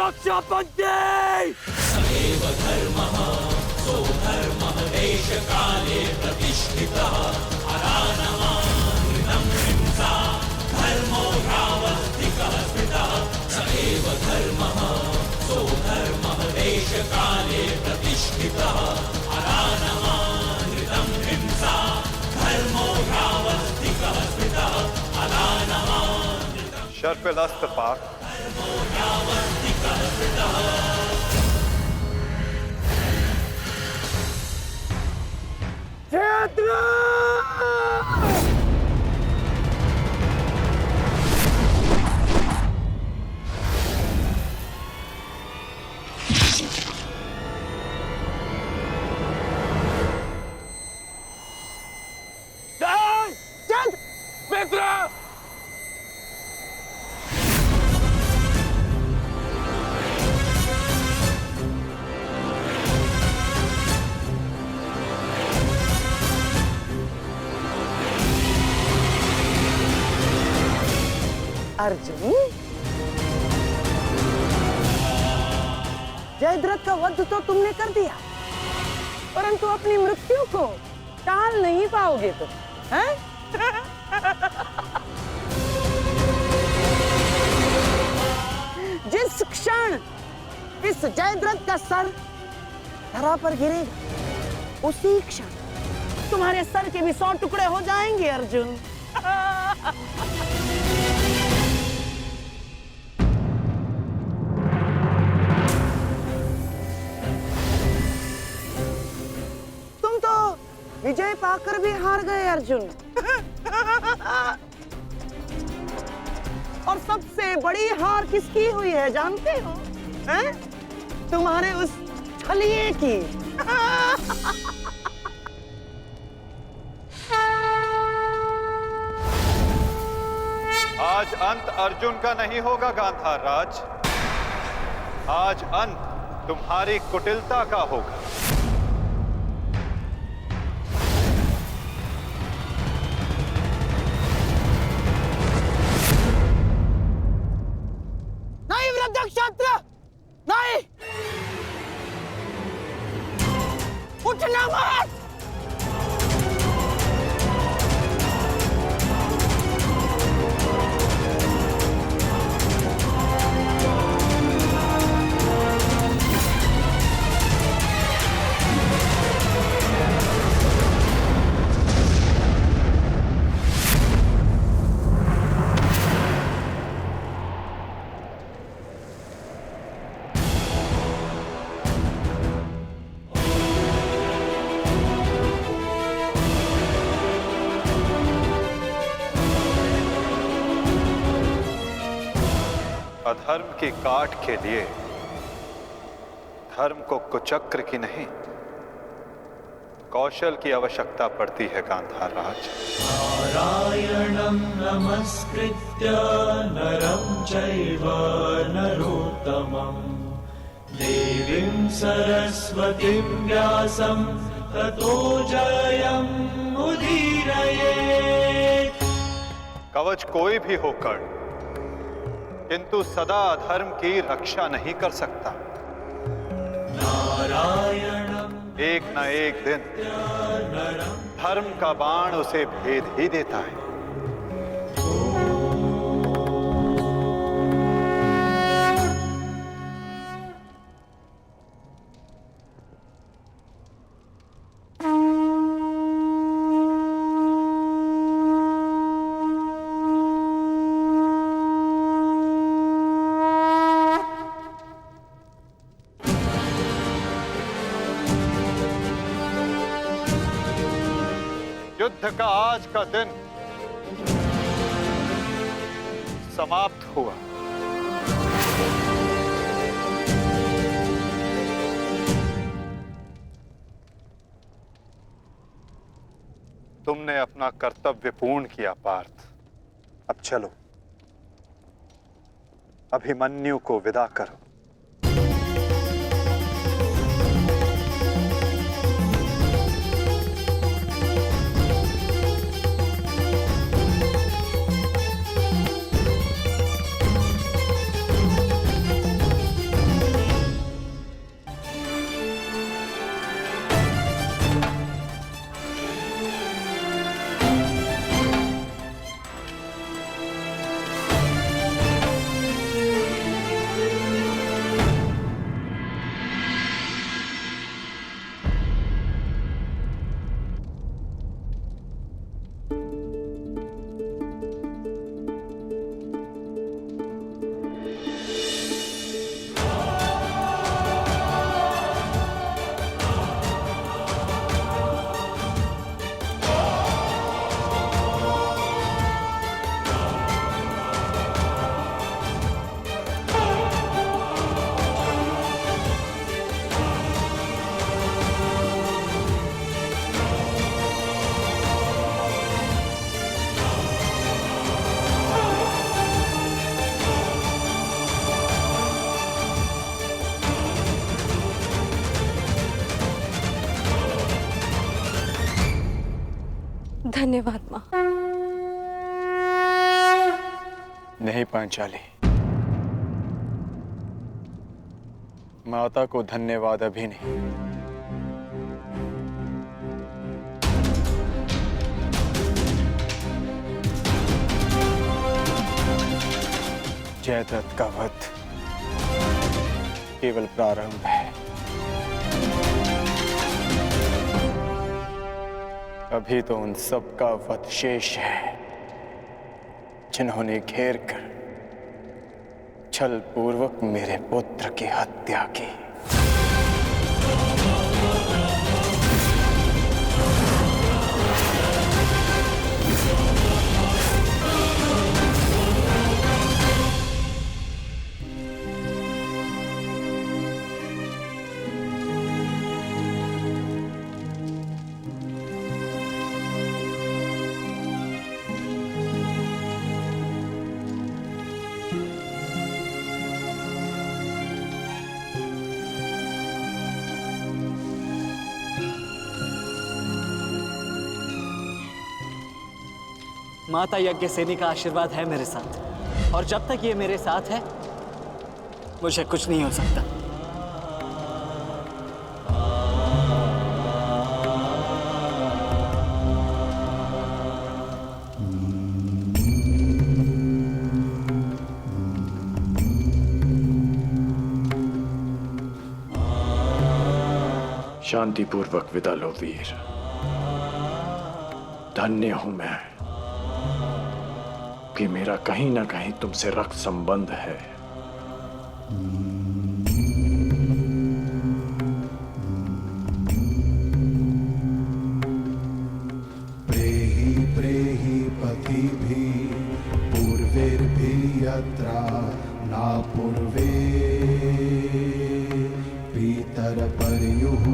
रक्षा बंदी। सदैव धर्मः सोऽधर्मः देशकाले प्रतिष्ठितः अरानमानृतं हिंसा धर्मो ह्यावस्थितः स्मृतः सदैव धर्मः सोऽधर्मः देशकाले प्रतिष्ठितः अरानमानृतं हिंसा धर्मो ह्यावस्थितः स्मृतः अरानमानृतं शर्पिलस्त्र पाक धर्मो ह्यावस्थितः स्मृतः। मित्र अर्जुन, जयद्रथ का वध तो तुमने कर दिया, परंतु अपनी मृत्यु को टाल नहीं पाओगे तुम, हैं? जिस क्षण इस जयद्रथ का सर धरा पर गिरेगा, उसी क्षण तुम्हारे सर के भी 100 टुकड़े हो जाएंगे अर्जुन। तुम तो विजय पाकर भी हार गए अर्जुन। और सबसे बड़ी हार किसकी हुई है जानते हो? हैं? तुम्हारे उस छलिए की। आज अंत अर्जुन का नहीं होगा गांधार राज, आज अंत तुम्हारी कुटिलता का होगा। नहीं वृद्धक्षत्र, नहीं, उठना मत। अधर्म की काट के लिए धर्म को कुचक्र की नहीं, कौशल की आवश्यकता पड़ती है गांधार राज। नारायणं नमस्कृत्य नरं चैव नरोत्तमं देवीं सरस्वतीं व्यासं ततो जयम् उदीरयेत्। कवच कोई भी होकर किंतु सदा अधर्म की रक्षा नहीं कर सकता। नारायणं एक न एक दिन धर्म का बाण उसे भेद ही देता है। युद्ध का आज का दिन समाप्त हुआ। तुमने अपना कर्तव्य पूर्ण किया पार्थ। अब चलो, अभिमन्यु को विदा करो। धन्यवाद माँ। नहीं पांचाली, माता को धन्यवाद अभी नहीं। जयद्रथ का वध केवल प्रारंभ है। अभी तो उन सब का वध शेष है जिन्होंने घेर कर छल पूर्वक मेरे पुत्र की हत्या की। माता यज्ञसेनी का आशीर्वाद है मेरे साथ, और जब तक ये मेरे साथ है मुझे कुछ नहीं हो सकता। शांतिपूर्वक विदा लो वीर। धन्य हूं मैं कि मेरा कहीं ना कहीं तुमसे रक्त संबंध है। प्रेहि प्रेहि पतिभिः पूर्वैर्भिः यत्र न पूर्वे पितरपर्युः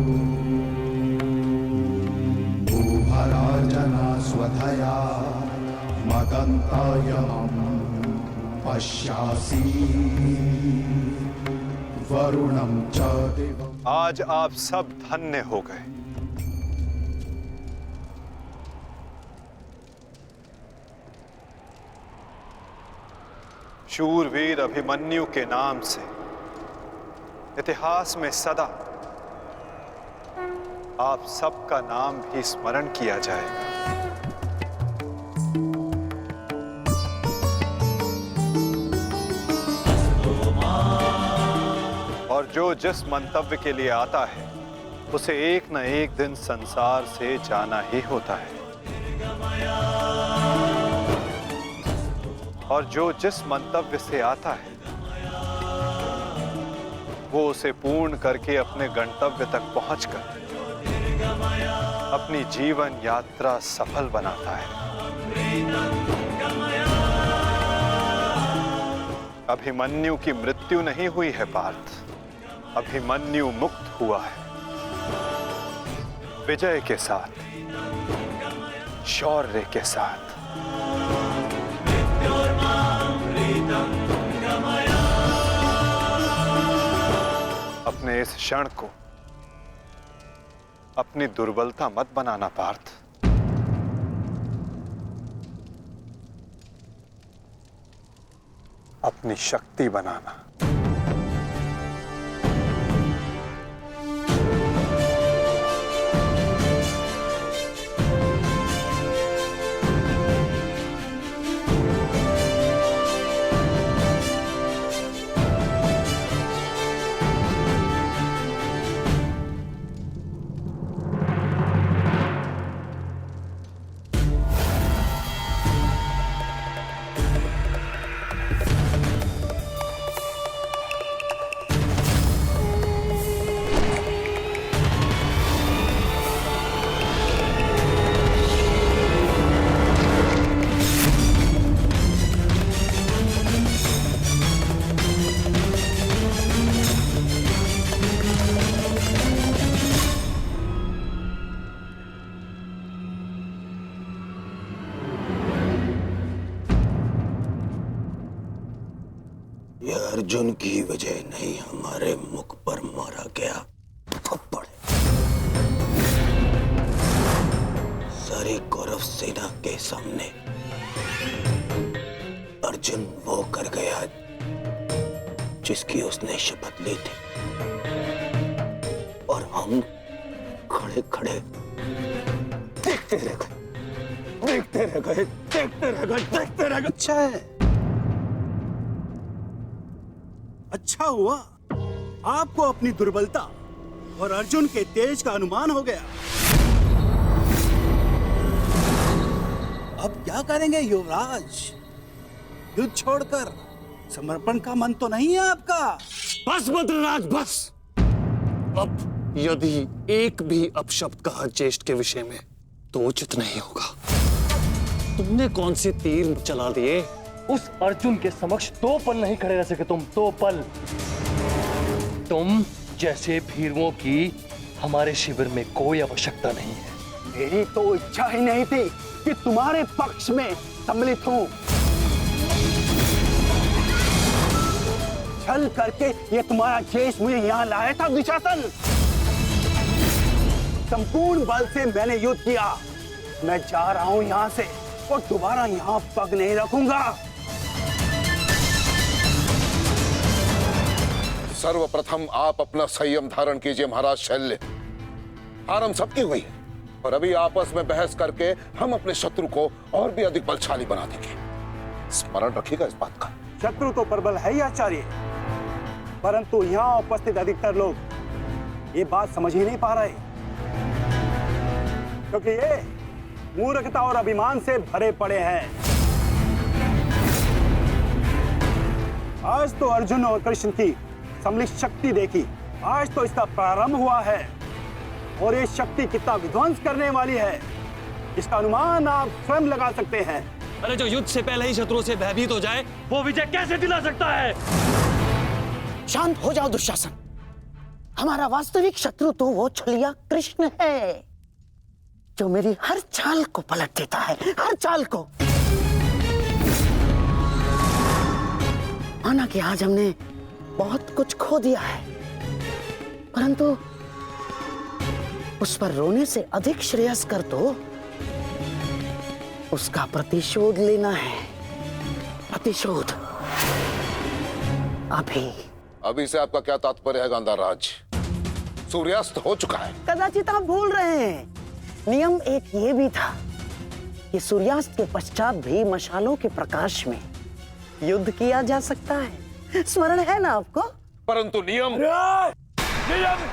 भूभराजना स्वधया मदन्तायमं पश्यासि वरुणं च देवम्। आज आप सब धन्य हो गए। शूरवीर अभिमन्यु के नाम से इतिहास में सदा आप सबका नाम भी स्मरण किया जाएगा। और जो जिस मंतव्य के लिए आता है उसे एक न एक दिन संसार से जाना ही होता है, और जो जिस मंतव्य से आता है वो उसे पूर्ण करके अपने गंतव्य तक पहुंचकर अपनी जीवन यात्रा सफल बनाता है। अभिमन्यु की मृत्यु नहीं हुई है पार्थ, अभिमन्यु मुक्त हुआ है विजय के साथ, शौर्य के साथ। अपने इस क्षण को अपनी दुर्बलता मत बनाना पार्थ। अपनी शक्ति बनाना। अर्जुन की वजह नहीं, हमारे मुख पर मारा गया थप्पड़। हमारी कौरव सेना के सामने अर्जुन वो कर गया जिसकी उसने शपथ ली थी, और हम खड़े खड़े देखते रह गए, देखते रह गए, देखते रह गए, देखते रह गए। अच्छा है, अच्छा हुआ आपको अपनी दुर्बलता और अर्जुन के तेज का अनुमान हो गया। अब क्या करेंगे युवराज? युद्ध छोड़कर समर्पण का मन तो नहीं है आपका? बस बद्रराज बस। अब यदि एक भी अपशब्द कहा ज्येष्ठ के विषय में तो उचित नहीं होगा। तुमने कौन से तीर चला दिए? उस अर्जुन के समक्ष 2 पल नहीं खड़े रह सके तुम, 2 पल। तुम जैसे भीरुओं की हमारे शिविर में कोई आवश्यकता नहीं है। मेरी तो इच्छा ही नहीं थी कि तुम्हारे पक्ष में सम्मिलित हूं। छल करके ये तुम्हारा ज्येष्ठ मुझे यहाँ लाया था दुशासन। संपूर्ण बल से मैंने युद्ध किया। मैं जा रहा हूं यहाँ से और दोबारा यहाँ पग नहीं रखूंगा। सर्वप्रथम आप अपना संयम धारण कीजिए महाराज शल्य। हार हम सबकी हुई है और अभी आपस में बहस करके हम अपने शत्रु को और भी अधिक बलशाली बना देंगे। स्मरण रखिएगा इस बात का। शत्रु तो प्रबल है ही आचार्य, परंतु यहाँ उपस्थित अधिकतर लोग ये बात समझ ही नहीं पा रहे, क्योंकि ये मूर्खता और अभिमान से भरे पड़े हैं। आज तो अर्जुन और कृष्ण की सम्मिलित शक्ति देखी, आज तो इसका प्रारंभ हुआ है और ये शक्ति कितना विध्वंस करने वाली है इसका अनुमान आप स्वयं लगा सकते हैं। अरे जो युद्ध से पहले ही शत्रुओं से भयभीत हो जाए वो विजय कैसे दिला सकता है? शांत हो जाओ दुशासन। हमारा वास्तविक शत्रु तो वो छलिया कृष्ण है जो मेरी हर चाल को पलट देता है, हर चाल को। माना कि आज हमने बहुत कुछ खो दिया है, परंतु उस पर रोने से अधिक श्रेयस्कर तो उसका प्रतिशोध लेना है। प्रतिशोध अभी से आपका क्या तात्पर्य है गांधार राज? सूर्यास्त हो चुका है। कदाचित आप भूल रहे हैं, नियम एक ये भी था कि सूर्यास्त के पश्चात भी मशालों के प्रकाश में युद्ध किया जा सकता है। स्मरण है ना आपको? परंतु नियम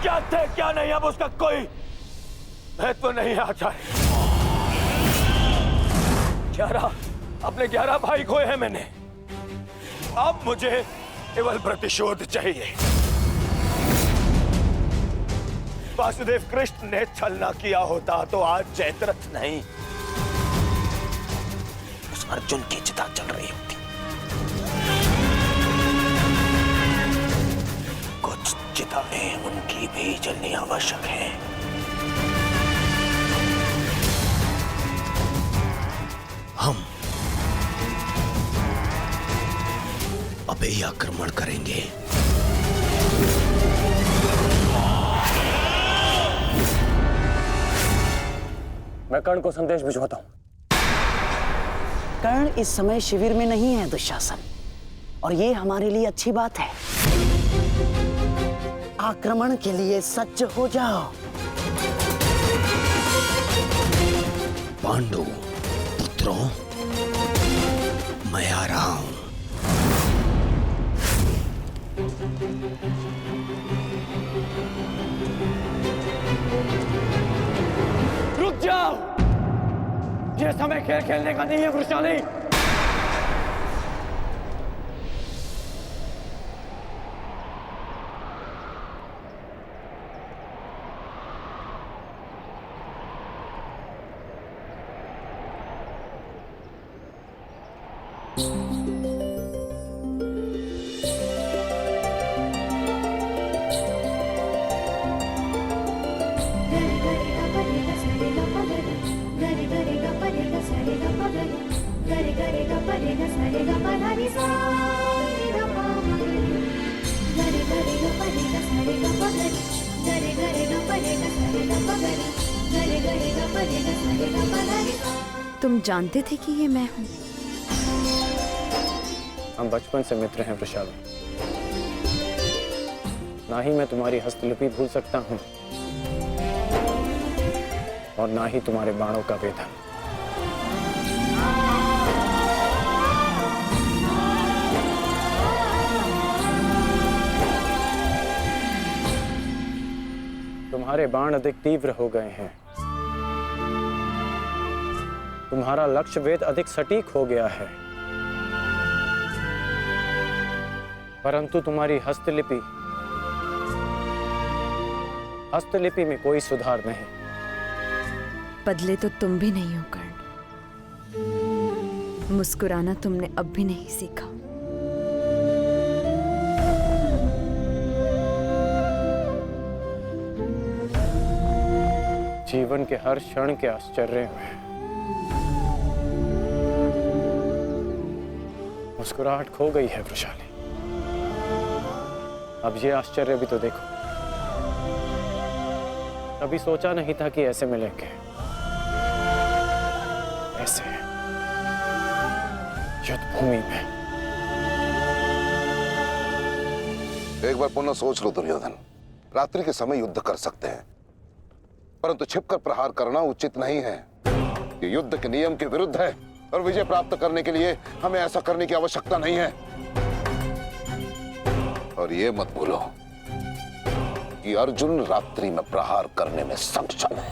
क्या थे क्या नहीं अब उसका कोई महत्व नहीं आता है। 11 अपने 11 भाई खोए हैं मैंने, अब मुझे केवल प्रतिशोध चाहिए। वासुदेव कृष्ण ने छल ना किया होता तो आज जयद्रथ नहीं उस अर्जुन की चिता चल रही होती। कुछ चिताएं उनकी भी जलनी आवश्यक है। हम अभी आक्रमण करेंगे। मैं कर्ण को संदेश भिजवाता हूं। कर्ण इस समय शिविर में नहीं है दुशासन, और ये हमारे लिए अच्छी बात है। आक्रमण के लिए सज्ज हो जाओ। पांडु पुत्रों, मैं आ रहा हूं। रुक जाओ, ये समय खेल खेलने का नहीं है वृषाली। तुम जानते थे कि ये मैं हूँ? हम बचपन से मित्र हैं वृषाली। ना ही मैं तुम्हारी हस्तलिपि भूल सकता हूँ और ना ही तुम्हारे बाणों का वेदन। तुम्हारे बाण अधिक तीव्र हो गए हैं। तुम्हारा लक्ष्य वेद अधिक सटीक हो गया है, परंतु तुम्हारी हस्तलिपि में कोई सुधार नहीं। बदले तो तुम भी नहीं हो कर्ण। मुस्कुराना तुमने अब भी नहीं सीखा। जीवन के हर क्षण के आश्चर्य में मुस्कुराहट खो गई है वृषाली। अब ये आश्चर्य भी तो देखो। कभी सोचा नहीं था कि ऐसे मिलेंगे, ऐसे युद्ध भूमि में। एक बार पुनः सोच लो दुर्योधन। रात्रि के समय युद्ध कर सकते हैं, परंतु छिपकर प्रहार करना उचित नहीं है। ये युद्ध के नियम के विरुद्ध है और विजय प्राप्त करने के लिए हमें ऐसा करने की आवश्यकता नहीं है। और ये मत भूलो कि अर्जुन रात्रि में प्रहार करने में सक्षम है।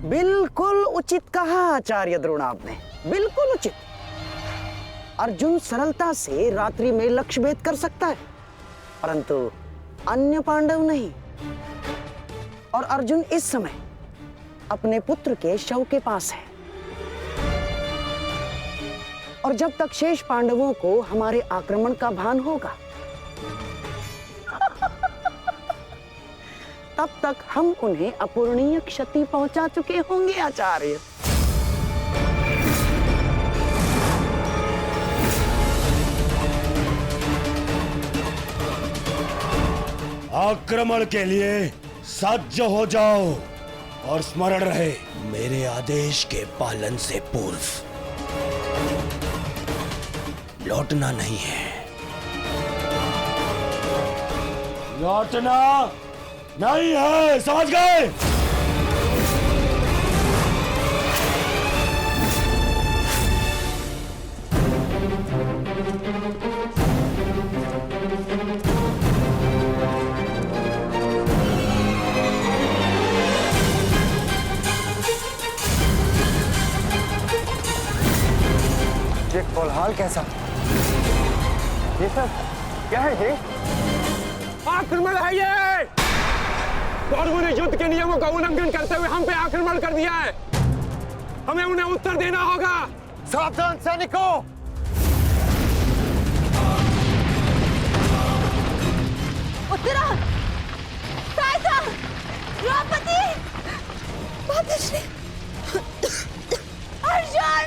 बिल्कुल उचित कहा आचार्य द्रोण आपने, बिल्कुल उचित। अर्जुन सरलता से रात्रि में लक्ष्य भेद कर सकता है, परंतु अन्य पांडव नहीं। और अर्जुन इस समय अपने पुत्र के शव के पास है, और जब तक शेष पांडवों को हमारे आक्रमण का भान होगा तब तक हम उन्हें अपूरणीय क्षति पहुंचा चुके होंगे आचार्य। आक्रमण के लिए सज्ज हो जाओ और स्मरण रहे, मेरे आदेश के पालन से पूर्व लौटना नहीं है। लौटना नहीं है, समझ गए? ये कोलाहल कैसा? ये सब क्या है? ये आक्रमण है। ये कौरवों ने युद्ध के नियमों का उल्लंघन करते हुए हम पे आक्रमण कर दिया है। हमें उन्हें उत्तर देना होगा। सावधान सैनिकों! उत्तरा, सायसा, द्रौपदी, मातश्री, अर्जुन,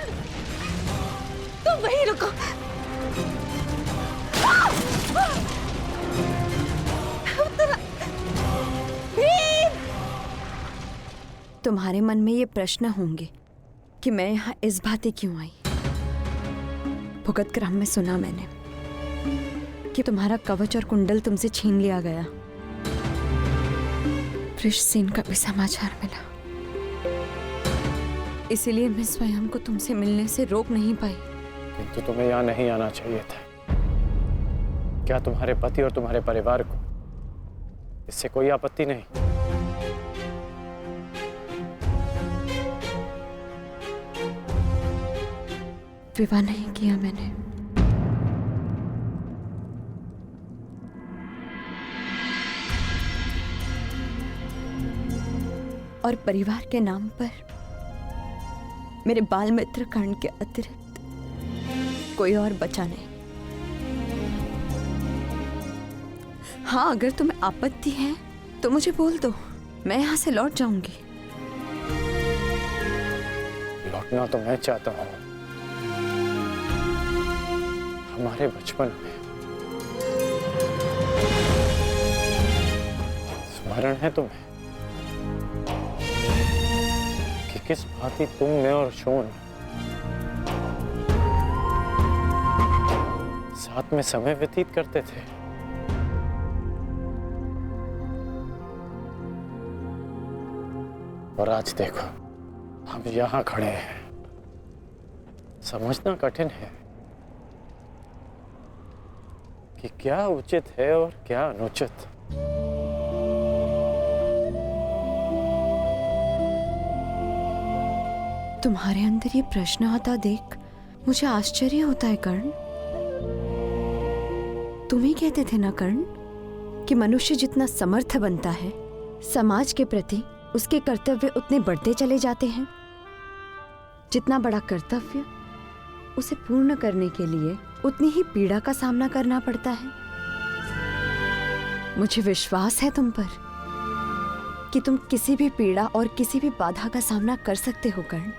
तुम वहीं रुको। उत्तरा, भीम! तुम्हारे मन में ये प्रश्न होंगे कि मैं यहाँ इस भांति क्यों आई। भुगत क्रम में सुना मैंने कि तुम्हारा कवच और कुंडल तुमसे छीन लिया गया। वृषसेन का भी समाचार मिला, इसीलिए मैं स्वयं को तुमसे मिलने से रोक नहीं पाई। किंतु तुम्हें यहाँ नहीं आना चाहिए था। क्या तुम्हारे पति और तुम्हारे परिवार को इससे कोई आपत्ति नहीं? विवाह नहीं किया मैंने। और परिवार के नाम पर मेरे बाल मित्र कर्ण के अतिरिक्त कोई और बचा नहीं। हाँ, अगर तुम्हें आपत्ति है तो मुझे बोल दो, मैं यहाँ से लौट जाऊंगी। लौटना तो मैं चाहता हूँ। हमारे बचपन में स्मरण है तुम्हें कि किस भांति तुम, मैं और शोन साथ में समय व्यतीत करते थे? और आज देखो, हम यहां खड़े हैं। समझना कठिन है कि क्या उचित है और क्या अनुचित। तुम्हारे अंदर ये प्रश्न आता देख मुझे आश्चर्य होता है कर्ण। तुम ही कहते थे ना कर्ण कि मनुष्य जितना समर्थ बनता है, समाज के प्रति उसके कर्तव्य उतने बढ़ते चले जाते हैं। जितना बड़ा कर्तव्य, उसे पूर्ण करने के लिए उतनी ही पीड़ा का सामना करना पड़ता है। मुझे विश्वास है तुम पर कि तुम किसी भी पीड़ा और किसी भी बाधा का सामना कर सकते हो कर्ण।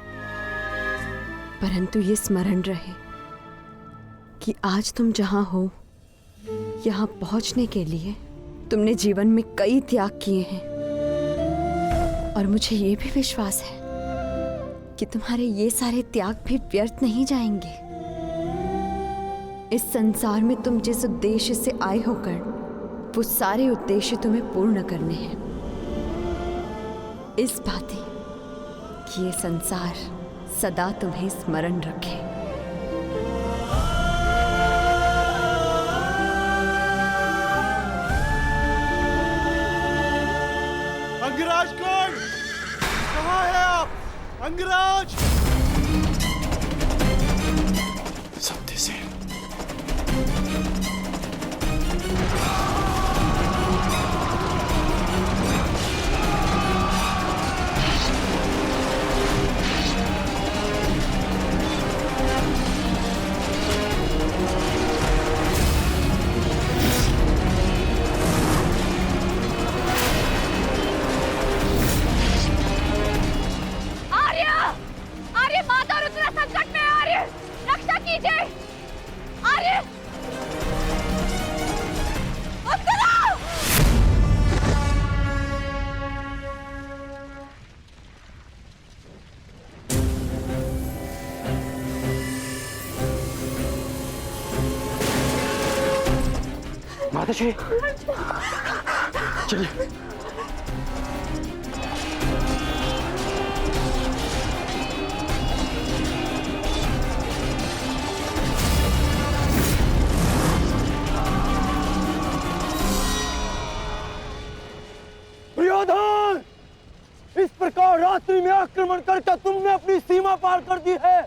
परंतु ये स्मरण रहे कि आज तुम जहां हो, यहां पहुंचने के लिए तुमने जीवन में कई त्याग किए हैं। और मुझे ये भी विश्वास है कि तुम्हारे ये सारे त्याग भी व्यर्थ नहीं जाएंगे। इस संसार में तुम जिस उद्देश्य से आए हो कर्ण, वो सारे उद्देश्य तुम्हें पूर्ण करने हैं। इस भांति कि ये संसार सदा तुम्हें स्मरण रखे। अंगराज कौन? कहाँ है आप? अंगराज! सत्यसेन, माताजी, चलिए। दुर्योधन! इस प्रकार रात्रि में आक्रमण करके तुमने अपनी सीमा पार कर दी है।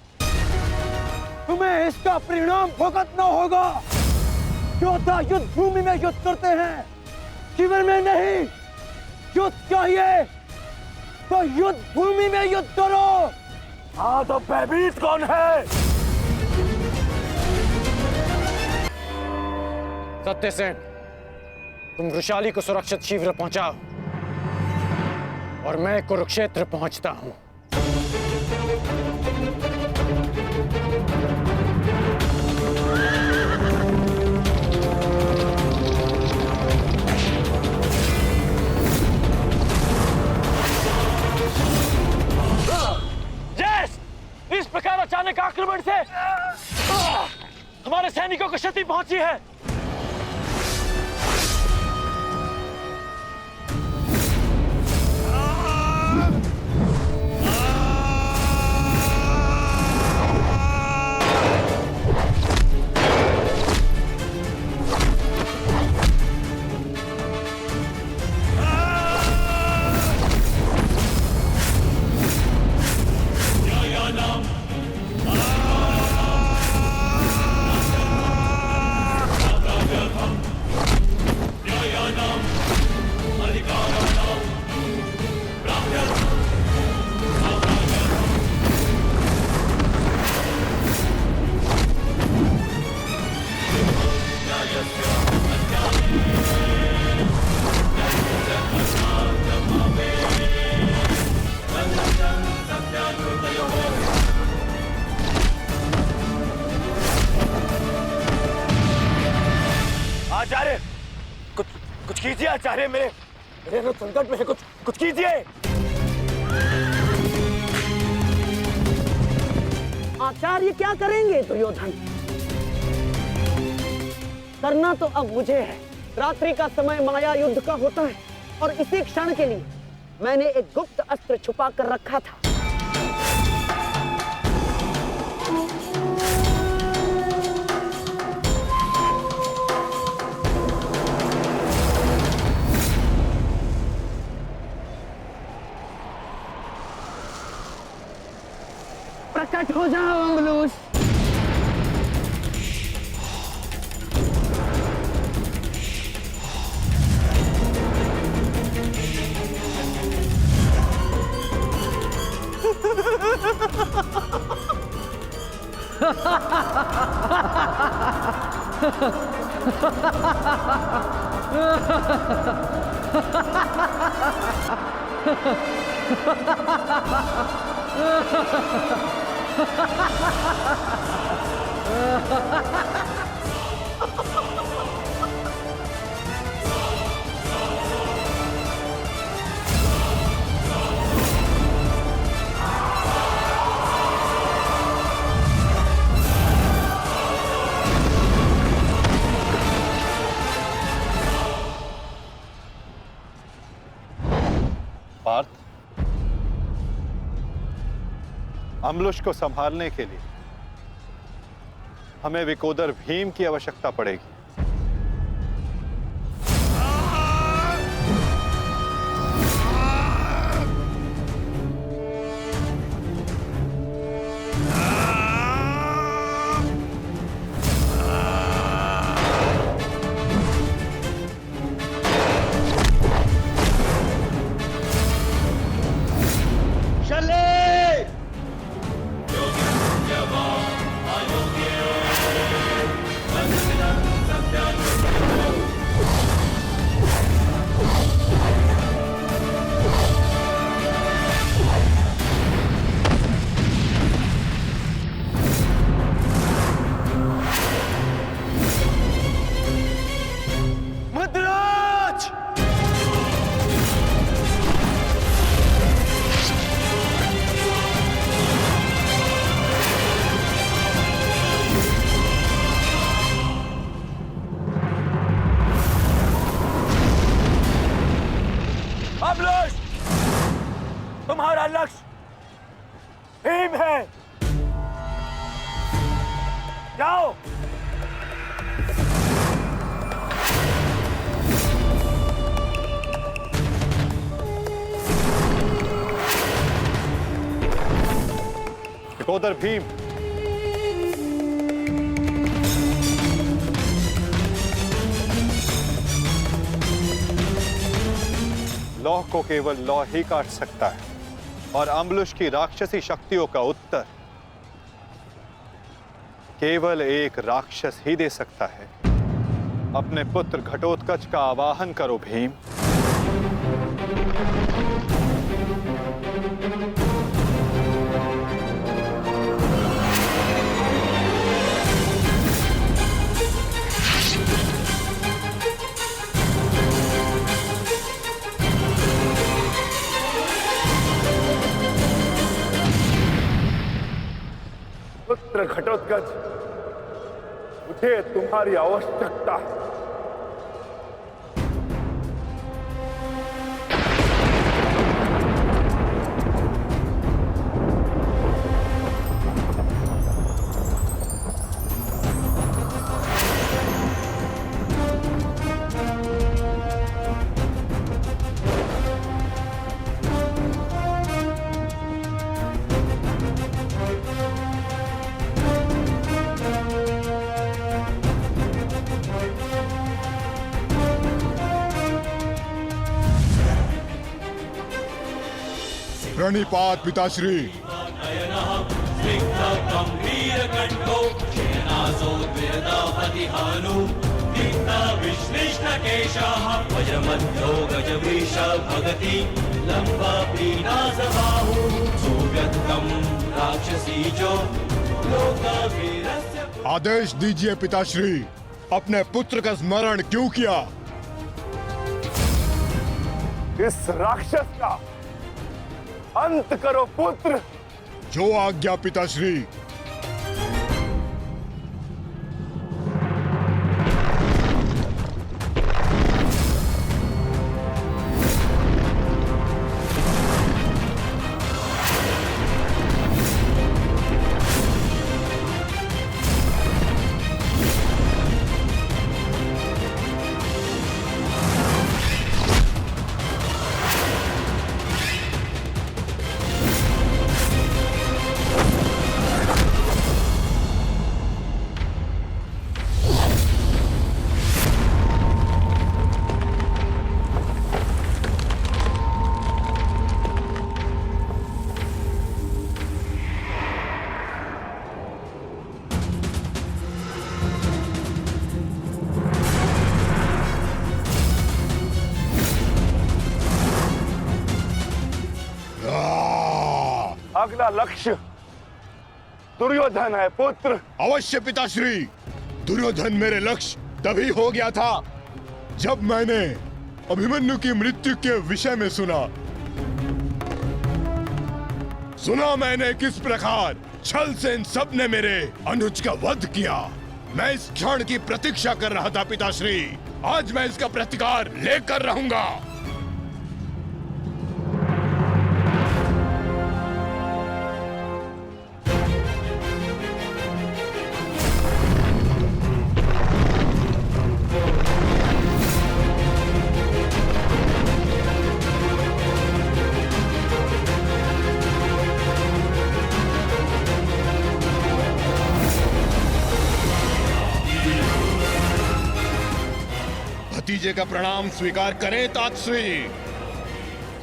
तुम्हें इसका परिणाम भुगतना होगा। योद्धा युद्ध भूमि में युद्ध करते हैं, शिविर में नहीं। युद्ध चाहिए तो युद्ध भूमि में युद्ध करो। हाँ, तो भयभीत कौन है? सत्यसेन, तुम वृषाली को सुरक्षित शिविर पहुंचाओ और मैं कुरुक्षेत्र पहुंचता हूं। इस प्रकार अचानक आक्रमण से हमारे सैनिकों को क्षति पहुंची है। आचार्य, कुछ कीजिए आचार्य। मेरे रथ संकट में है, कुछ कीजिए। आचार्य क्या करेंगे दुर्योधन? करना तो अब मुझे है। रात्रि का समय माया युद्ध का होता है और इसी क्षण के लिए मैंने एक गुप्त अस्त्र छुपा कर रखा था। प्रकट हो जाओ अम्बलूस। पार्थ, अम्बुलुश को संभालने के लिए हमें विकोदर भीम की आवश्यकता पड़ेगी। तुम्हारा लक्ष्य भीम है। जाओ। विकोदर भीम, लौह को केवल लौह ही काट सकता है और अम्बुलुश की राक्षसी शक्तियों का उत्तर केवल एक राक्षस ही दे सकता है। अपने पुत्र घटोत्कच का आवाहन करो भीम। पुत्र घटोत्कच, मुझे तुम्हारी आवश्यकता है। प्रणिपात पिताश्री। आदेश दीजिए पिताश्री, अपने पुत्र का स्मरण क्यों किया? इस राक्षस का अंत करो पुत्र। जो आज्ञा पिताश्री। अगला लक्ष्य दुर्योधन है पुत्र। अवश्य पिताश्री। दुर्योधन मेरे लक्ष्य तभी हो गया था जब मैंने अभिमन्यु की मृत्यु के विषय में सुना मैंने किस प्रकार छल से इन सब ने मेरे अनुज का वध किया। मैं इस क्षण की प्रतीक्षा कर रहा था पिताश्री। आज मैं इसका प्रतिकार लेकर रहूंगा। भतीजे का प्रणाम स्वीकार करें तातश्री।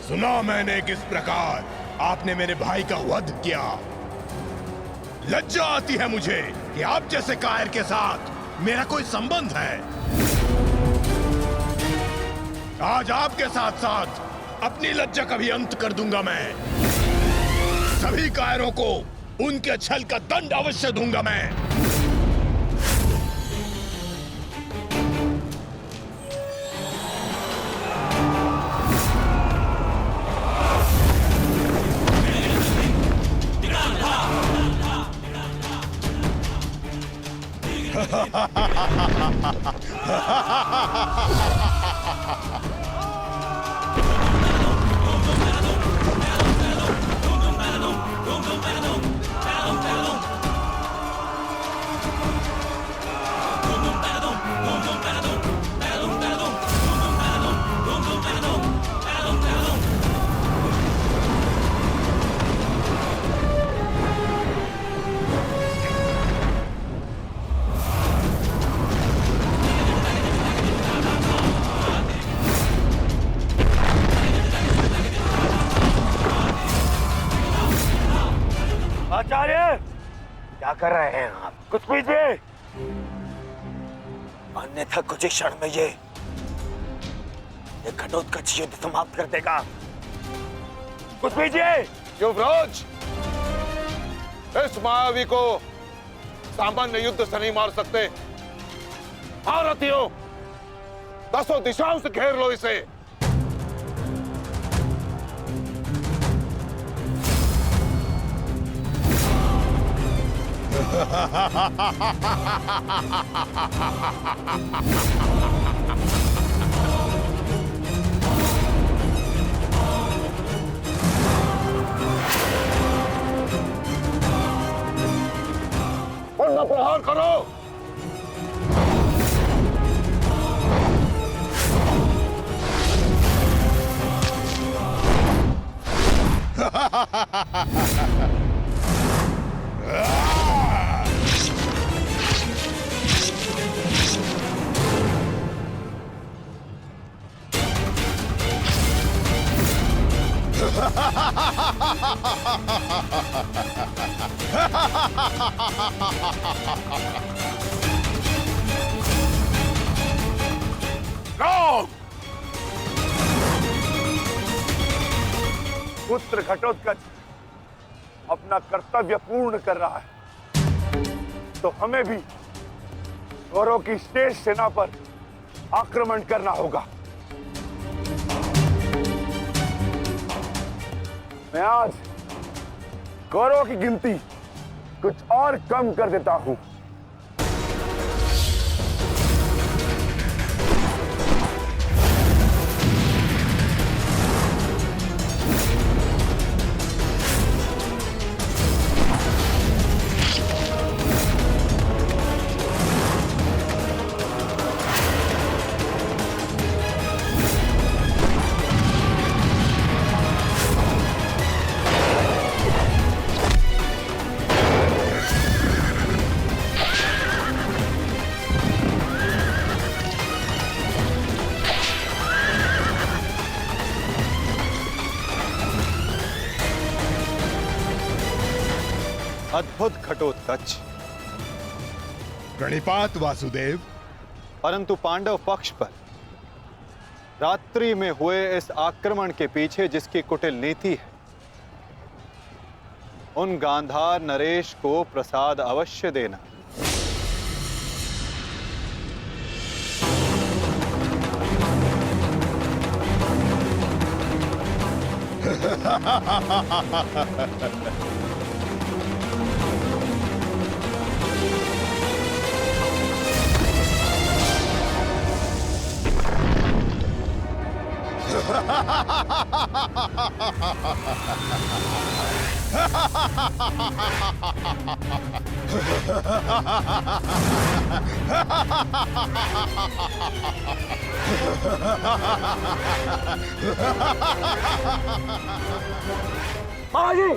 सुना मैंने किस प्रकार आपने मेरे भाई का वध किया। लज्जा आती है मुझे कि आप जैसे कायर के साथ मेरा कोई संबंध है। आज आपके साथ साथ अपनी लज्जा का भी अंत कर दूंगा मैं। सभी कायरों को उनके छल का दंड अवश्य दूंगा मैं। आचार्य, क्या कर रहे हैं आप? कुछ पीजिए। अन्यथा कुछ ही क्षण में ये घटोत्कच युद्ध समाप्त कर देगा। कुछ पीजिए। युवराज, इस मायावी को सामान्य युद्ध से नहीं मार सकते। भारतीयों, 10 दिशाओं से घेर लो इसे। पुनः प्रहार करो। पुत्र घटोत्कच अपना कर्तव्य पूर्ण कर रहा है, तो हमें भी कौरवों की शेष सेना पर आक्रमण करना होगा। मैं आज कौरवों की गिनती कुछ और कम कर देता हूं। अद्भुत घटोत्कच। प्रणिपात वासुदेव। परंतु पांडव पक्ष पर रात्रि में हुए इस आक्रमण के पीछे जिसकी कुटिल नीति है, उन गांधार नरेश को प्रसाद अवश्य देना। मामा जी,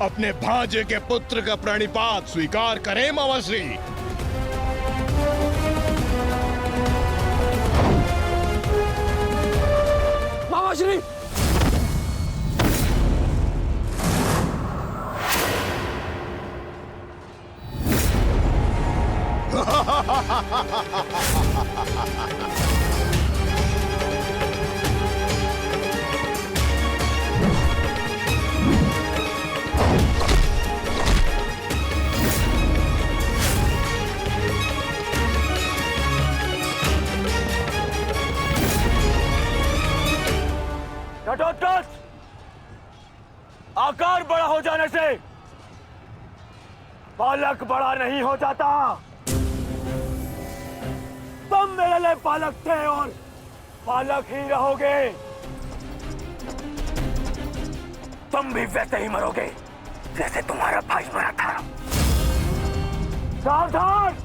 अपने भांजे के पुत्र का प्रणिपात स्वीकार करें मामाश्री। मामाश्री, घटोत्कच, आकार बड़ा हो जाने से पालक बड़ा नहीं हो जाता। तुम मेरे लिए पालक थे और पालक ही रहोगे। तुम भी वैसे ही मरोगे जैसे तुम्हारा भाई मरा था। सावधान!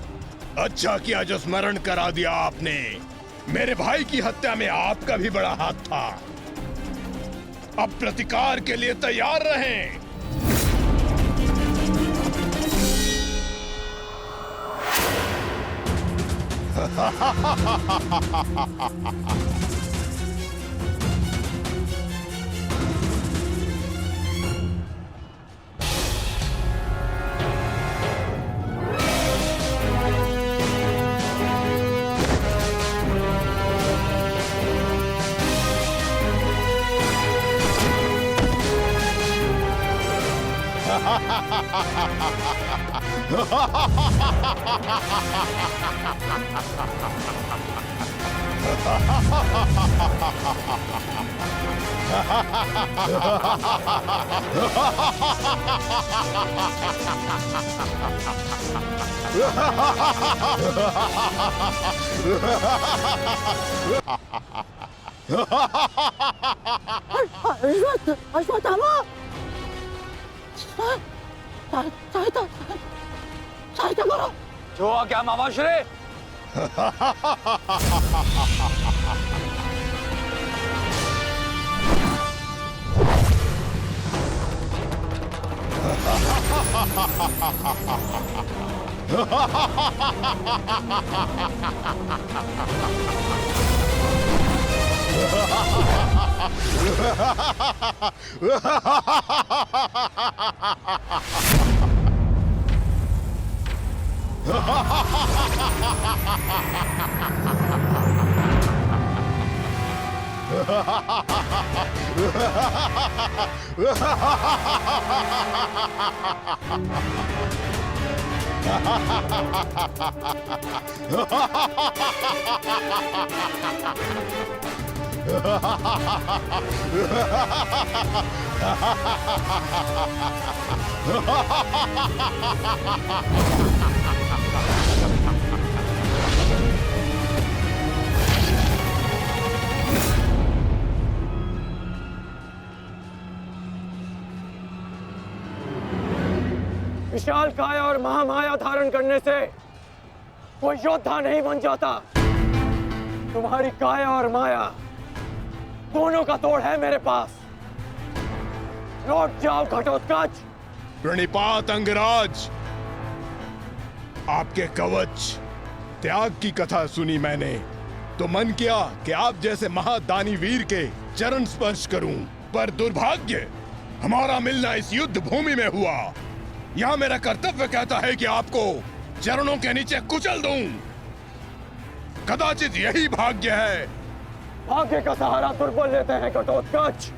अच्छा किया जो स्मरण करा दिया आपने। मेरे भाई की हत्या में आपका भी बड़ा हाथ था। अब प्रतिकार के लिए तैयार रहें। अश्वत्थामा, सहायता करो। जो आ गया मामाश्री। विशाल काया और महामाया धारण करने से कोई योद्धा नहीं बन जाता। तुम्हारी काया और माया दोनों का तोड़ है मेरे पास। लौट जाओ घटोत्कच। प्रणिपात अंगराज, आपके कवच त्याग की कथा सुनी मैंने तो मन किया कि आप जैसे महादानी वीर के चरण स्पर्श करूं, पर दुर्भाग्य हमारा मिलना इस युद्ध भूमि में हुआ। यह मेरा कर्तव्य कहता है कि आपको चरणों के नीचे कुचल दूं। कदाचित यही भाग्य है। भाग्य का सहारा दुर्बल लेते हैं घटोत्कच,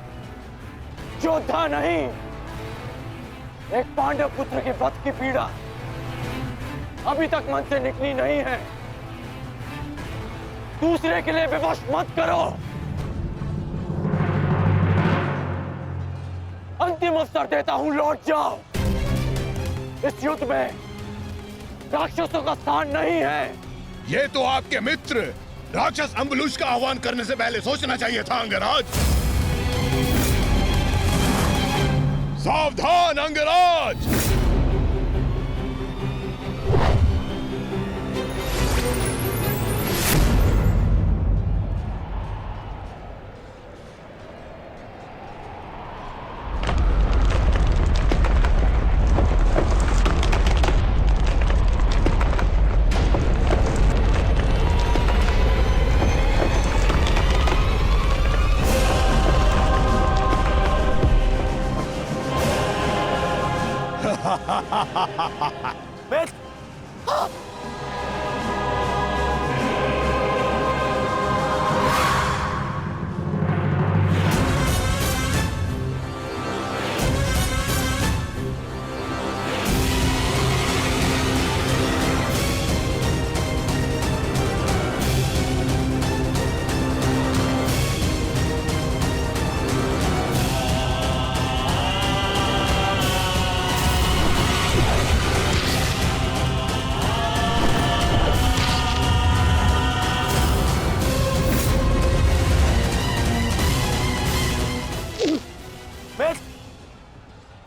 योद्धा नहीं। एक पांडव पुत्र के वध की पीड़ा अभी तक मन से निकली नहीं है। दूसरे के लिए विवश मत करो। अंतिम अवसर देता हूं, लौट जाओ। इस युद्ध में राक्षसों का स्थान नहीं है। ये तो आपके मित्र राक्षस अम्बुलुष का आह्वान करने से पहले सोचना चाहिए था अंगराज। सावधान अंगराज।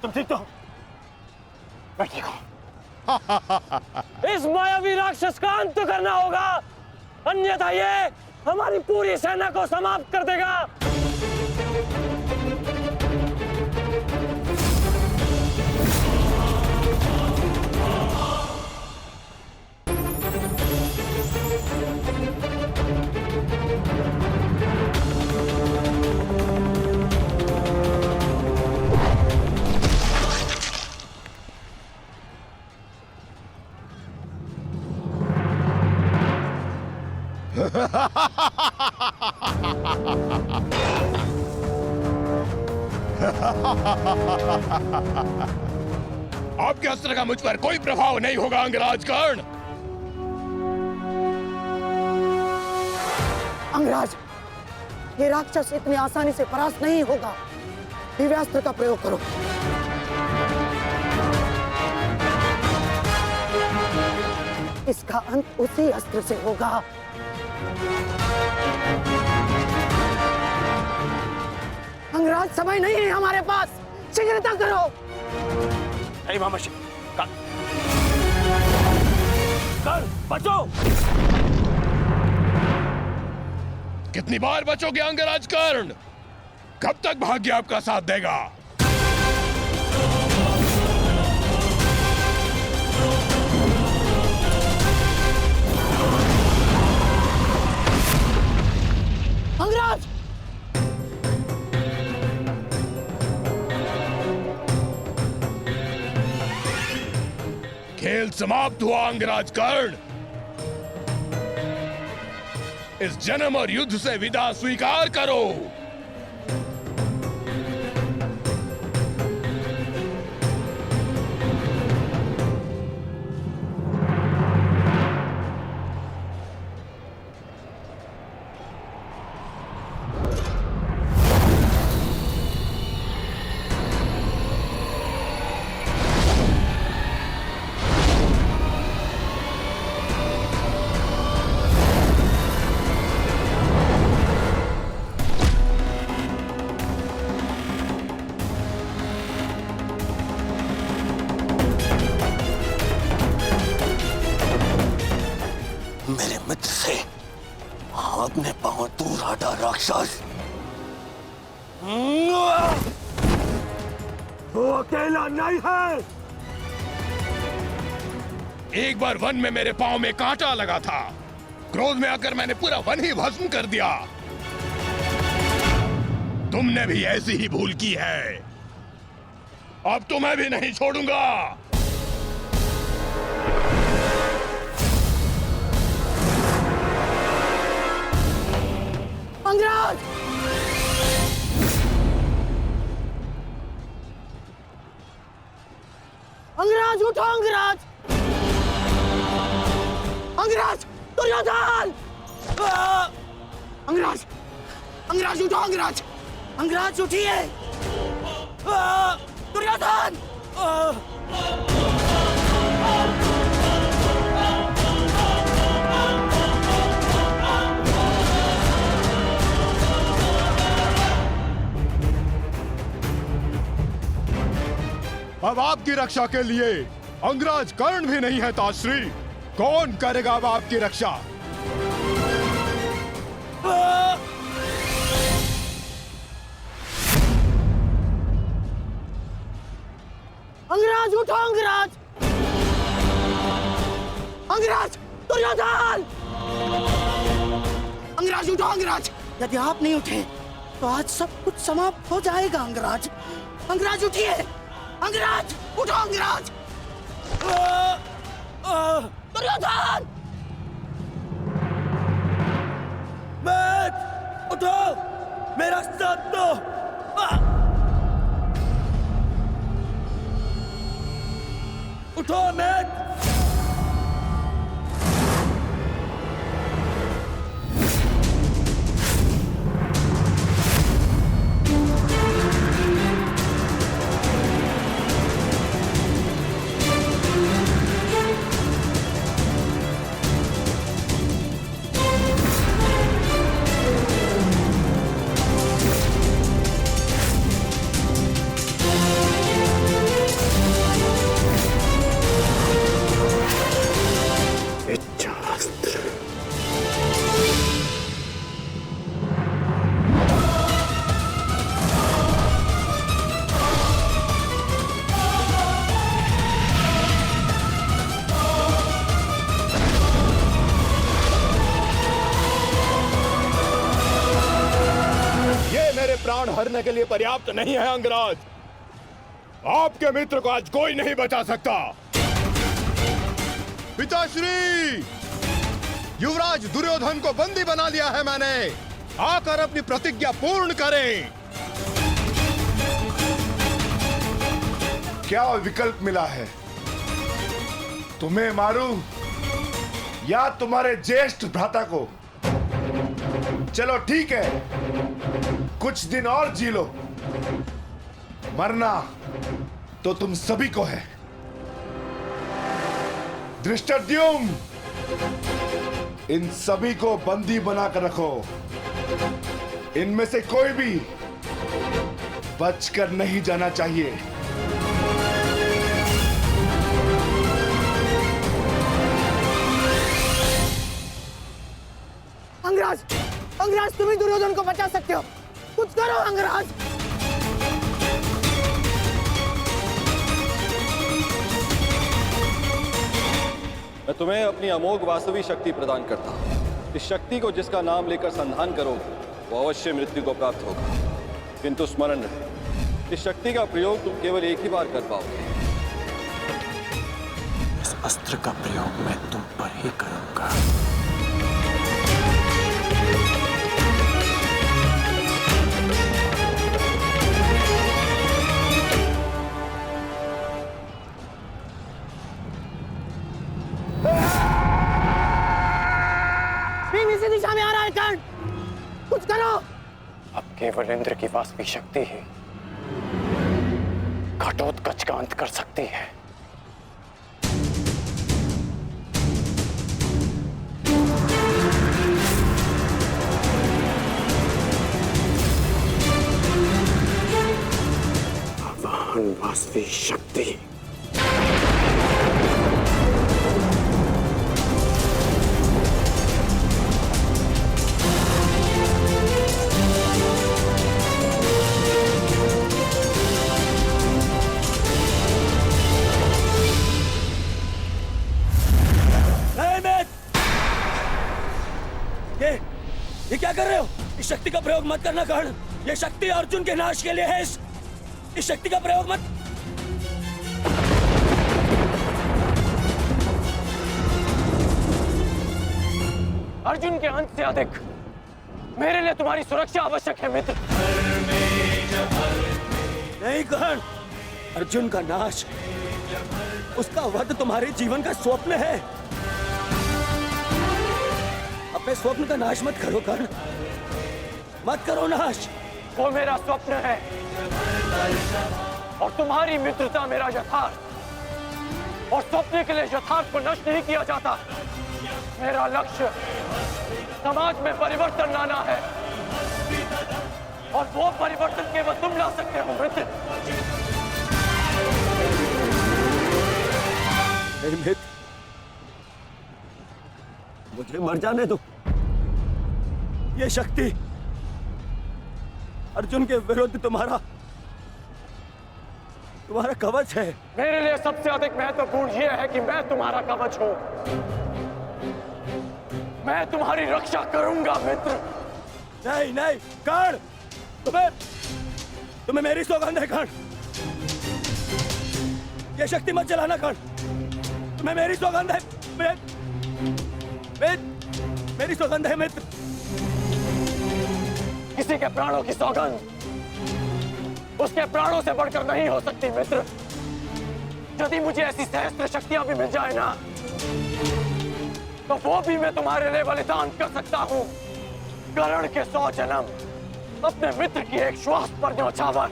तुम ठीक तो हो? मैं ठीक हूं। इस मायावी राक्षस का अंत करना होगा, अन्यथा ये हमारी पूरी सेना को समाप्त कर देगा। आपके अस्त्र का मुझ पर कोई प्रभाव नहीं होगा अंगराज कर्ण। अंगराज, ये राक्षस इतनी आसानी से परास्त नहीं होगा। दिव्यास्त्र का प्रयोग करो। इसका अंत उसी अस्त्र से होगा। अंगराज, समय नहीं है हमारे पास, शीघ्रता करो। बचो। कितनी बार बचोगे अंगराज कर्ण? कब तक भाग्य आपका साथ देगा? अंगराज, खेल समाप्त हुआ अंगराज कर्ण। इस जन्म और युद्ध से विदा स्वीकार करो। अपने पांव दूर हटा राक्षस। वो अकेला नहीं है। एक बार वन में मेरे पांव में कांटा लगा था, क्रोध में आकर मैंने पूरा वन ही भस्म कर दिया। तुमने भी ऐसी ही भूल की है, अब तो मैं भी नहीं छोड़ूंगा। अंगराज! अंगराज उठो अंगराज! अंगराज! दुर्योधन! अंगराज! अंगराज उठो अंगराज! अंगराज उठिए! दुर्योधन! अब आपकी रक्षा के लिए अंगराज कर्ण भी नहीं है ताश्री। कौन करेगा अब आपकी रक्षा? अंगराज उठो अंगराज! अंगराज! दुर्योधन! अंगराज उठो अंगराज! यदि आप नहीं उठे तो आज सब कुछ समाप्त हो जाएगा अंगराज। अंगराज उठिए! अंगराज उठो अंगराज! दुर्योधन! मैथ! उठो! मेरा साथ दो! उठो मैथ! प्राण हरने के लिए पर्याप्त नहीं है अंगराज। आपके मित्र को आज कोई नहीं बचा सकता। पिताश्री, युवराज दुर्योधन को बंदी बना लिया है मैंने। आकर अपनी प्रतिज्ञा पूर्ण करें। क्या विकल्प मिला है? तुम्हें मारूं या तुम्हारे ज्येष्ठ भ्राता को? चलो ठीक है, कुछ दिन और जी लो। मरना तो तुम सभी को है। धृष्टद्युम्न, इन सभी को बंदी बनाकर रखो। इनमें से कोई भी बचकर नहीं जाना चाहिए। अंगराज! अंगराज, तुम ही दुर्योधन को बचा सकते हो। कुछ करो अंगराज! मैं तुम्हें अपनी अमोघ वास्तवी शक्ति प्रदान करता हूं। इस शक्ति को जिसका नाम लेकर संधान करोगे वो अवश्य मृत्यु को प्राप्त होगा। किंतु स्मरण रहे, इस शक्ति का प्रयोग तुम केवल एक ही बार कर पाओगे। इस अस्त्र का प्रयोग मैं तुम पर ही करूंगा। इसी दिशा में आ रहा है कर्ण, कुछ करो। अब केवल इंद्र की वास्तविक शक्ति ही घटोत्कच का अंत कर सकती है। आवाहन वास्तविक शक्ति। ये क्या कर रहे हो? इस शक्ति का प्रयोग मत करना कर्ण। ये शक्ति अर्जुन के नाश के लिए है। इस शक्ति का प्रयोग मत। अर्जुन के अंत से अधिक मेरे लिए तुम्हारी सुरक्षा आवश्यक है मित्र। नहीं कर्ण, अर्जुन का नाश, उसका वध तुम्हारे जीवन का स्वप्न है। अपने स्वप्न का नाश मत करो कर्ण, मत करो नाश। वो मेरा स्वप्न है और तुम्हारी मित्रता मेरा यथार्थ। और स्वप्न के लिए यथार्थ को नष्ट नहीं किया जाता। मेरा लक्ष्य समाज में परिवर्तन लाना है और वो परिवर्तन केवल तुम ला सकते हो मित्र। मित्र, मुझे मर जाने दो। ये शक्ति अर्जुन के विरुद्ध तुम्हारा कवच है। मेरे लिए सबसे अधिक महत्वपूर्ण यह है कि मैं तुम्हारा कवच हूं। मैं तुम्हारी रक्षा करूंगा मित्र। नहीं नहीं कर्ण, तुम्हें मेरी सौगंध है कर्ण। ये शक्ति मत चलाना कर्ण, तुम्हें मेरी सौगंध है। मेरी सौगंध है मित्र। किसी के प्राणों की सौगंध उसके प्राणों से बढ़कर नहीं हो सकती मित्र। यदि मुझे ऐसी सहस्त्र शक्तियां भी मिल जाए ना, तो वो भी मैं तुम्हारे लिए बलिदान कर सकता हूं। कर्ण के 100 जन्म, अपने मित्र की एक श्वास पर न्यौछावर।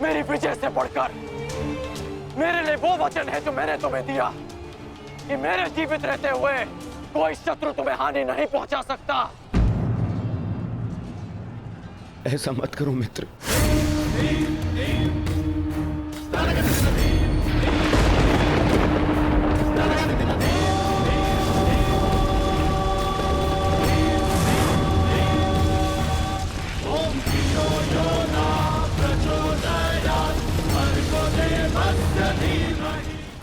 मेरी विजय से बढ़कर मेरे लिए वो वचन है जो मैंने तुम्हें दिया कि मेरे जीवित रहते हुए कोई शत्रु तुम्हें हानि नहीं पहुंचा सकता। ऐसा मत करो मित्र।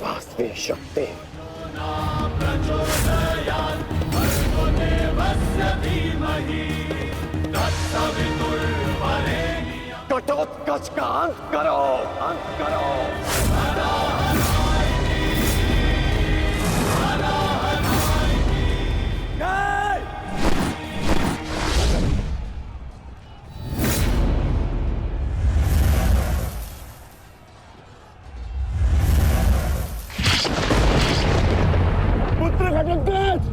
वास्तविक शक्ति घटोत्कच का अंत करो, अंत करो। पुत्र घटोत्कच!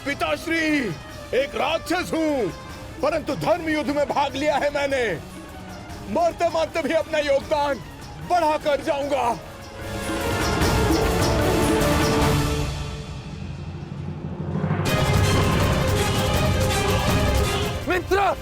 पिताश्री, एक राक्षस हूं, परंतु धर्म युद्ध में भाग लिया है मैंने। मरते मरते भी अपना योगदान बढ़ाकर जाऊंगा। मित्र,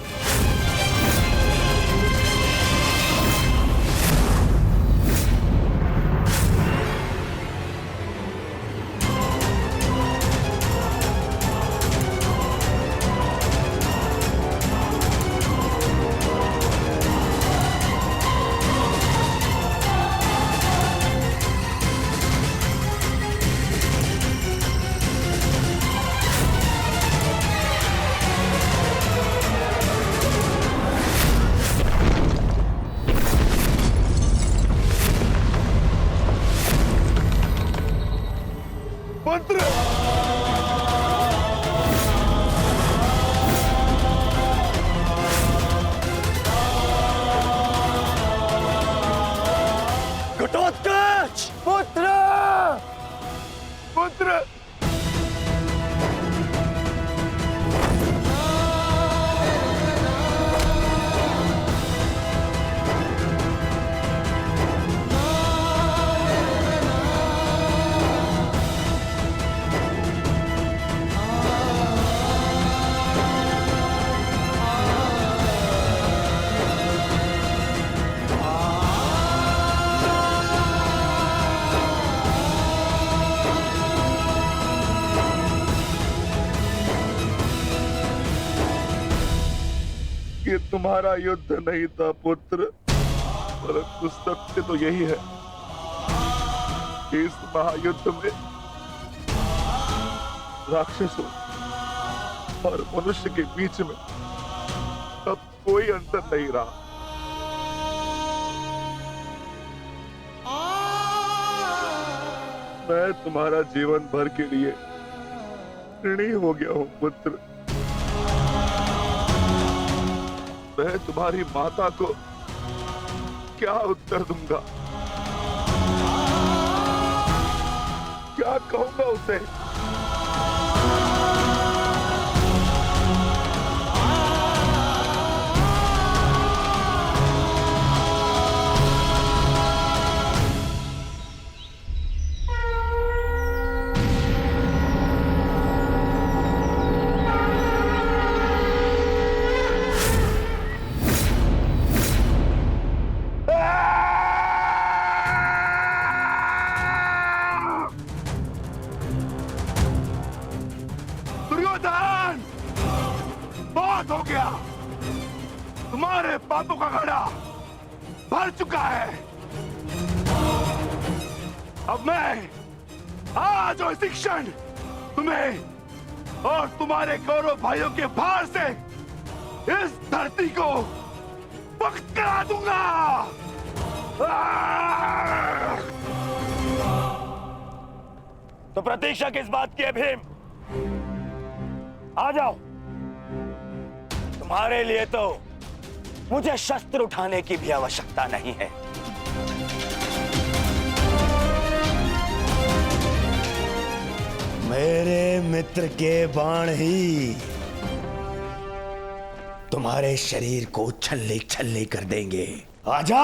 पुत्र! घटोत्कच! पुत्र! पुत्र! तुम्हारा युद्ध नहीं था पुत्र, परंतु सत्य तो यही है कि इस महायुद्ध में राक्षसों और मनुष्य के बीच में अब कोई अंतर नहीं रहा। मैं तुम्हारा जीवन भर के लिए ऋणी हो गया हूं पुत्र। मैं तुम्हारी माता को क्या उत्तर दूंगा, क्या कहूंगा उसे? दुर्योधन, बहुत हो गया। तुम्हारे पापों का घड़ा भर चुका है। अब मैं आज और इसी क्षण तुम्हें और तुम्हारे कौरव भाइयों के भार से इस धरती को मुक्त करा दूंगा। तो प्रतीक्षा किस बात की है भीम? आ जाओ। तुम्हारे लिए तो मुझे शस्त्र उठाने की भी आवश्यकता नहीं है। मेरे मित्र के बाण ही तुम्हारे शरीर को छल्ले छल्ले कर देंगे। आजा।